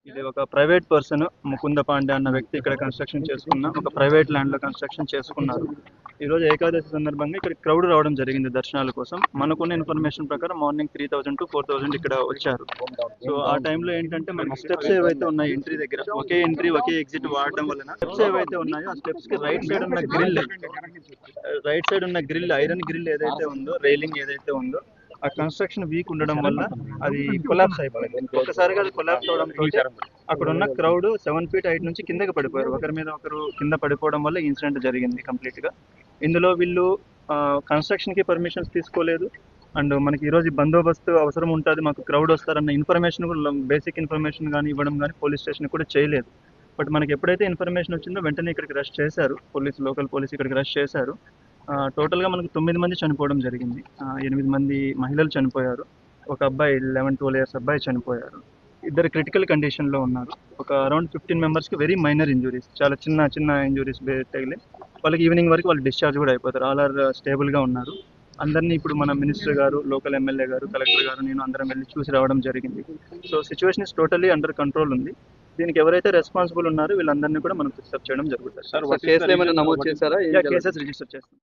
ఇది ఒక private person Mukunda Pandey అన్న వ్యక్తి ఇక్కడ కన్స్ట్రక్షన్ చేసుకున్న ఒక ప్రైవేట్ ల్యాండ్ లో కన్స్ట్రక్షన్ చేసుకున్నారు. ఈ రోజు ఏకాదశి సందర్భంగా ఇక్కడ క్రౌడ్ రావడం జరిగింది దర్శనాల కోసం. మనకున్న ఇన్ఫర్మేషన్ ప్రకారం మార్నింగ్ 3000 to 4000 ఇక్కడ వచ్చారు. సో ఆ టైంలో ఏంటంటే మనకి స్టెప్స్ ఏవైతే ఉన్నాయో ఎంట్రీ దగ్గర ఒకే ఎంట్రీ ఒకే ఎగ్జిట్ వాడడం వలన స్టెప్స్ ఏవైతే ఉన్నాయో ఆ స్టెప్స్ కి రైట్ సైడ్ ఉన్న గ్రిల్ ఐరన్ గ్రిల్ ఏదైతే ఉందో రైలింగ్ ఏదైతే ఉందో ఆ కన్స్ట్రక్షన్ వీక్ ఉండడం వల్ల అది కొలాప్స్ అయిపోయింది. ఒకసారిగా అది కొలాప్స్ అవడంతో అక్కడ ఉన్న క్రౌడ్ 7 feet హైట్ నుంచి కిందకి పడిపోయారు. ఒకరి మీద ఒకరు కింద పడిపోవడం వల్ల ఇన్సిడెంట్ జరిగింది కంప్లీట్ గా. ఇందులో వీళ్ళు కన్స్ట్రక్షన్ కి పర్మిషన్స్ తీసుకోలేదు. అండ్ మనకి ఈ రోజు బందోబస్తు అవసరం ఉంటుంది, మాకు క్రౌడ్ వస్తారన్న ఇన్ఫర్మేషన్ కూడా బేసిక్ ఇన్ఫర్మేషన్ కానీ ఇవ్వడం కానీ పోలీస్ స్టేషన్ కూడా చేయలేదు. బట్ మనకి ఎప్పుడైతే ఇన్ఫర్మేషన్ వచ్చిందో వెంటనే ఇక్కడికి రష్ చేశారు లోకల్ పోలీస్ ఇక్కడికి రష్ చేశారు. టోటల్గా మనకు 9 మంది చనిపోవడం జరిగింది. 8 మంది మహిళలు చనిపోయారు. ఒక అబ్బాయి 11-12 years అబ్బాయి చనిపోయారు. ఇద్దరు క్రిటికల్ కండిషన్లో ఉన్నారు. ఒక అరౌండ్ 15 మెంబర్స్కి వెరీ మైనర్ ఇంజురీస్, చాలా చిన్న చిన్న ఇంజురీస్ తగిలి వాళ్ళకి ఈవినింగ్ వరకు వాళ్ళు డిశ్చార్జ్ కూడా అయిపోతారు. ఆల్ ఆర్ స్టేబుల్గా ఉన్నారు. అందరినీ ఇప్పుడు మన మినిస్టర్ గారు, లోకల్ ఎమ్మెల్యే గారు, కలెక్టర్ గారు, నేను అందరం వెళ్ళి చూసి రావడం జరిగింది. So situation is totally under control ఉంది. దీనికి ఎవరైతే రెస్పాన్సిబుల్ ఉన్నారో వీళ్ళందరినీ కూడా మనం ఫిక్సప్ చేయడం జరుగుతుంది. కేసులు ఏమైనా నమోదు చేశారా? కేసెస్ రిజిస్టర్ చేస్తాం.